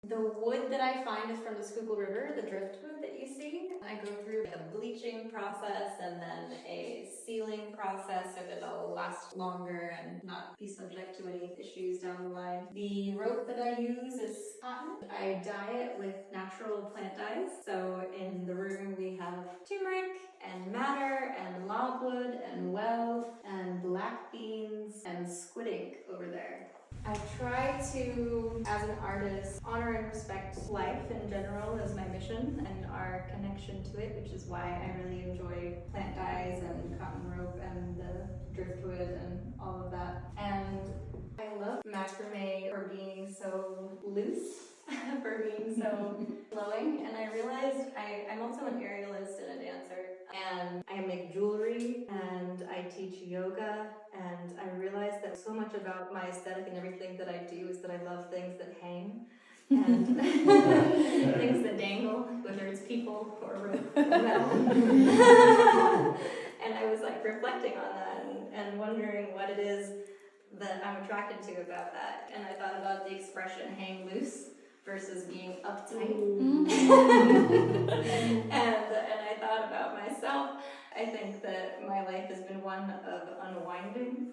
The wood that I find is from the Schuylkill River, the driftwood that you see. I go through a bleaching process and then a sealing process so that it'll last longer and not be subject to any issues down the line. The rope that I use is cotton. I dye it with natural plant dyes. So in the room we have turmeric and madder and logwood and well and black beans and squid ink over there. I try to, as an artist, honor and respect life in general as my mission and our connection to it, which is why I really enjoy plant dyes and cotton rope and the driftwood and all of that. And I love macrame for being so loose, for being so flowing. And I realized I'm also an aerialist and a dancer. And I make jewelry and I teach yoga, and I realized that so much about my aesthetic and everything that I do is that I love things that hang and things that dangle, whether it's people or metal. And I was like reflecting on that and wondering what it is that I'm attracted to about that. And I thought about the expression hang loose versus being uptight. and I thought about myself. I think that my life has been one of unwinding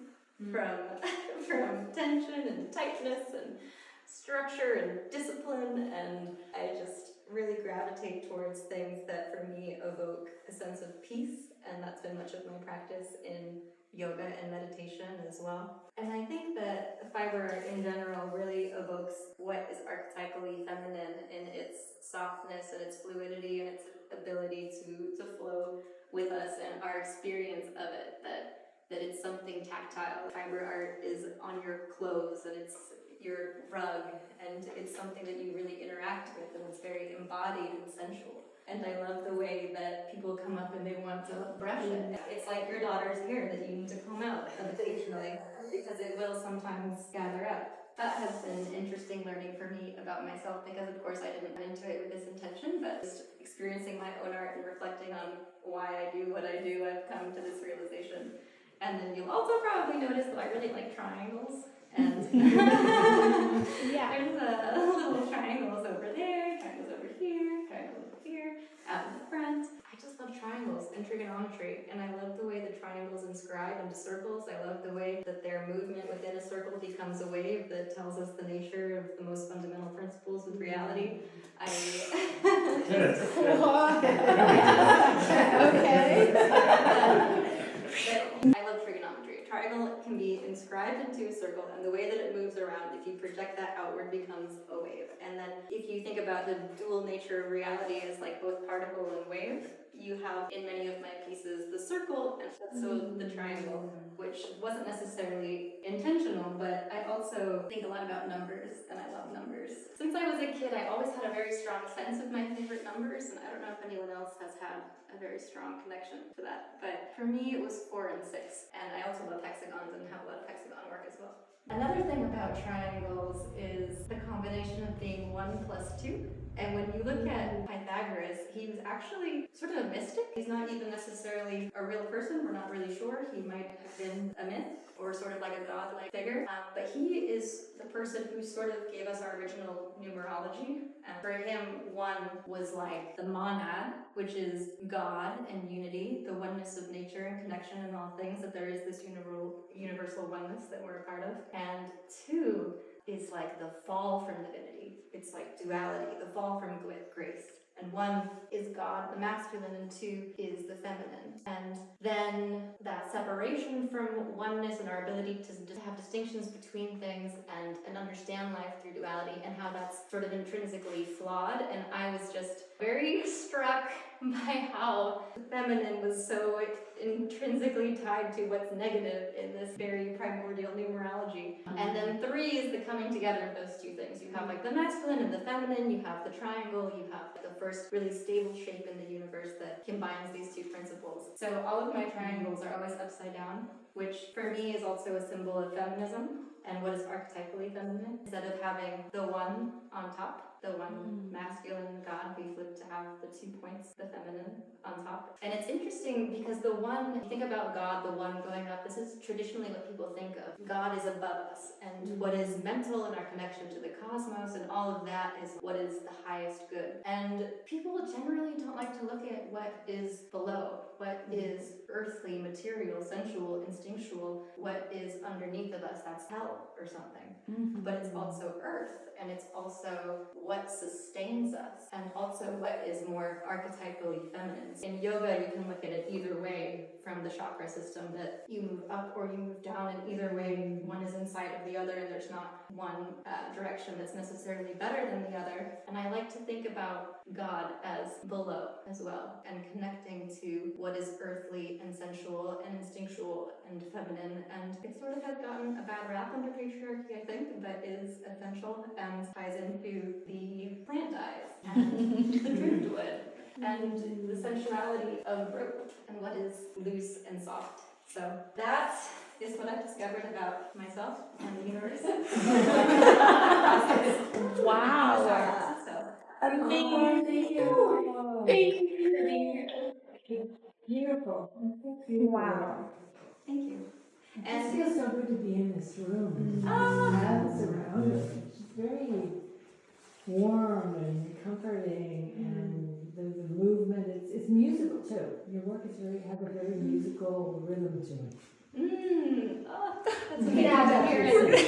from tension and tightness and structure and discipline, and I just really gravitate towards things that for me evoke a sense of peace, and that's been much of my practice in yoga and meditation as well. And I think that fiber in general really evokes what is archetypally feminine in its softness and its fluidity and its ability to flow with us and our experience of it, that it's something tactile. Fiber art is on your clothes and it's your rug, and it's something that you really interact with, and it's very embodied and sensual. And I love the way that people come up and they want to brush it. It's like your daughter's hair that you need to comb out occasionally because it will sometimes gather up. That has been interesting learning for me about myself because, of course, I didn't get into it with this intention, but just experiencing my own art and reflecting on why I do what I do, I've come to this realization. And then you'll also probably notice that I really like triangles. And yeah, there's little triangles over there, triangles over here, triangles over here, out in the front. I just love triangles and trigonometry, and I love the way the triangles inscribe into circles. I love the way that their movement within a circle becomes a wave that tells us the nature of the most fundamental principles with reality. I love trigonometry. A triangle can be inscribed into a circle, and the way that it moves around, if you project that outward, becomes a wave. And then if you think about the dual nature of reality as like both particle and wave, you have in many of my pieces the circle and also the triangle, which wasn't necessarily intentional, but I also think a lot about numbers, and I love numbers. Since I was a kid, I always had a very strong sense of my favorite numbers, and I don't know if anyone else has had a very strong connection to that. But for me, it was 4 and 6, and I also love hexagons and have a lot of hexagon work as well. Another thing about triangles is the combination of being 1 plus 2. And when you look at Pythagoras, he was actually sort of a mystic. He's not even necessarily a real person. We're not really sure. He might have been a myth or sort of like a godlike figure. But he is the person who sort of gave us our original numerology. For him, 1 was like the monad, which is God and unity, the oneness of nature and connection in all things, that there is this universal oneness that we're a part of. And 2 is like the fall from divinity. It's like duality, the fall from grace. And 1 is God, the masculine, and 2 is the feminine. And then that separation from oneness and our ability to have distinctions between things and understand life through duality, and how that's sort of intrinsically flawed. And I was just very struck by how the feminine was so intrinsically tied to what's negative in this very primordial numerology. And then 3 is the coming together of those two things. You have like the masculine and the feminine, you have the triangle, you have the first really stable shape in the universe that combines these two principles. So all of my triangles are always upside down, which for me is also a symbol of feminism and what is archetypally feminine. Instead of having the 1 on top, the one masculine god, we flip to have the 2 points, the feminine, on top. And it's interesting because the one, if you think about God, the one going up, this is traditionally what people think of. God is above us, and what is mental and our connection to the cosmos and all of that is what is the highest good. And people generally don't like to look at what is below, what is earthly, material, sensual, instinctual, what is underneath of us, that's hell or something. But it's also earth, and it's also what sustains us, and also what is more archetypally feminine. In yoga, you can look at it either way from the chakra system, that you move up or you move down, and either way, one is inside of the other, and there's not one direction that's necessarily better than the other. And I like to think about God as below as well, and connecting to what is earthly and sensual and instinctual and feminine. And it sort of has gotten a bad rap under patriarchy, I think, but is essential and ties into the plant dyes and the driftwood and the sensuality of rope and what is loose and soft. So that is what I've discovered about myself and the universe. Wow. Amazing. Thank you. Beautiful. Wow. Thank you. And it feels so good to be in this room. Ah. Have this around us. It's very warm and comforting, and the movement. It's musical too. Your work has a very musical rhythm to it. Oh, that's Yeah, amazing.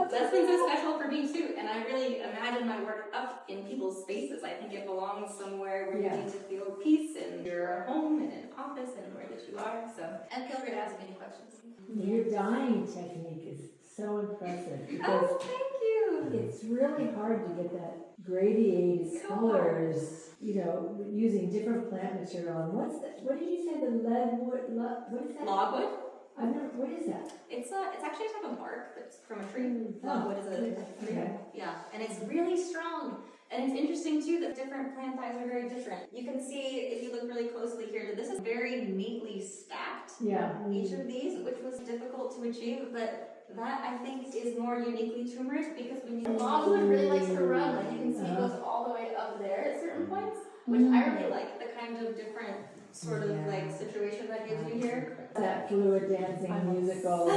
That's been so special for me too, and I really imagine my work up in people's spaces. I think it belongs somewhere where you need to feel peace in your home and in office and where that you are. So, and feel free to ask me any questions. Your dyeing technique is so impressive because Oh, thank you. it's really hard to get that gradiated colors, using different plant material. And what did you say, the leadwood, what is that? Logwood. What is that? It's actually a type of bark that's from a tree. Logwood is a tree. Okay. Yeah, and it's really strong. And it's interesting too that different plant dyes are very different. You can see, if you look really closely here, that this is very neatly stacked. Yeah. Each of these, which was difficult to achieve, but that I think is more uniquely turmeric, because when you logwood really likes to run, like you can see it goes all the way up there at certain points, which I really like, the kind of different sort of like situation that gives you here. That fluid dancing musical.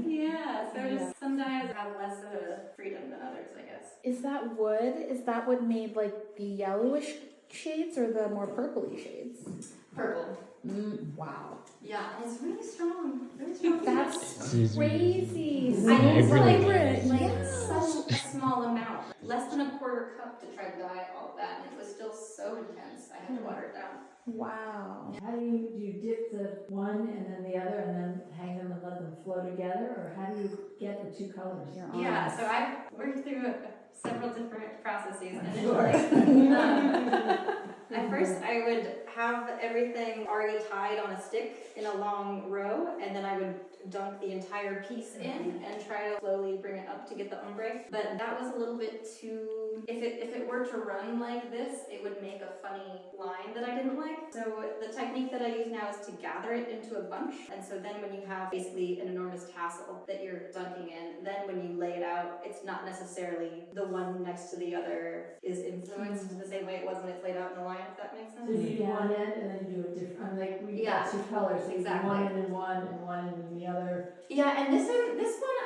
Yeah, so just some dyes have less freedom than others, I guess. Is that wood made like the yellowish shades or the more purpley shades? Purple. Wow. Yeah, it's really strong. Really strong. That's crazy. I used vibrant. like such a small amount, less than a quarter cup, to try to dye all of that, and it was still so intense. I had to water it down. Wow. How do you dip the one and then the other and then hang them and let them flow together, or how do you get the two colors? Yeah, so I've worked through several different processes. At first, I would have everything already tied on a stick in a long row, and then I would dunk the entire piece in and try to slowly bring it up to get the ombre. But that was a little bit too, if it were to run like this, it would make a funny line that I didn't like. So the technique that I use now is to gather it into a bunch, and so then when you have basically an enormous tassel that you're dunking in, then when you lay it out, it's not necessarily the one next to the other is influenced the same way it was when it's laid out in a line, if that makes sense. So you do one end and then you do a different, like we got two colors, so exactly. One end in one and one end in the other. Yeah, and this one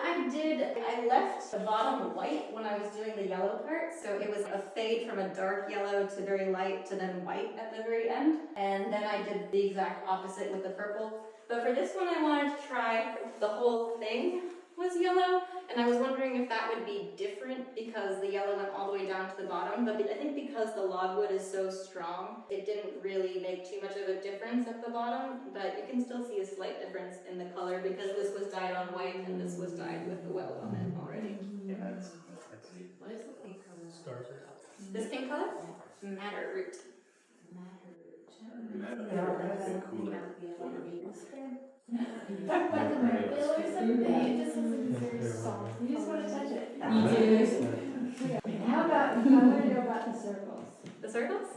I left the bottom white when I was doing the yellow part, so it was a fade from a dark yellow to very light to then white at the very end, and then I did the exact opposite with the purple. But for this one I wanted to try the whole thing was yellow, and I was wondering if that would be different because the yellow went all the way down to the bottom, but I think because the logwood is so strong, it didn't really make too much of a difference at the bottom, but you can still see a slight difference in the color because this was dyed on white and this was dyed with the well on it already. What is the pink color? This pink color? Madder root. It just isn't very soft. You just want to touch it. You do. How about, I want to know about the circles. The circles?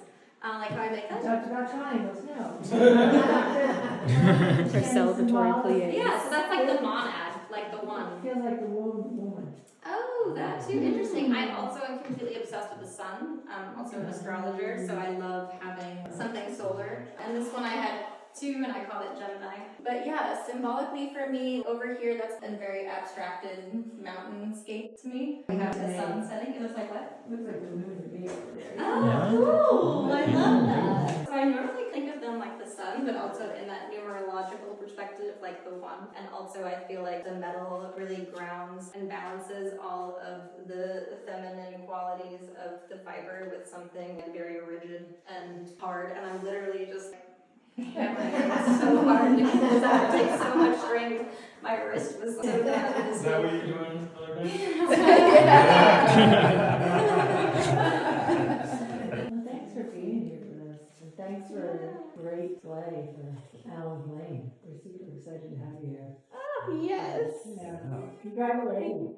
Like how I make them? Talked about triangles, no. For celebratory plie. Yeah, so that's like the monad. like the one. It feels like the woman. Oh, that too. Interesting. I also am completely obsessed with the sun. I'm also an astrologer, so I love having something solar. And this one I had two, and I call it Gemini. But yeah, symbolically for me, over here, that's a very abstracted mountainscape to me. We have the sun setting. It looks like what? Looks like the moon to me over there. Oh, cool! I love that. So I normally think of them like the sun, but also in that numerological perspective, like the one. And also I feel like the metal really grounds and balances all of the feminine qualities of the fiber with something very rigid and hard. And I'm literally just hammering so hard because that takes so much strength. My wrist was so bad. Is that what you're doing the other day? Well, thanks for being here with us. And thanks for great play for Alan Blaine. We're super excited to have you here. Oh, yes. Yeah. Congratulations.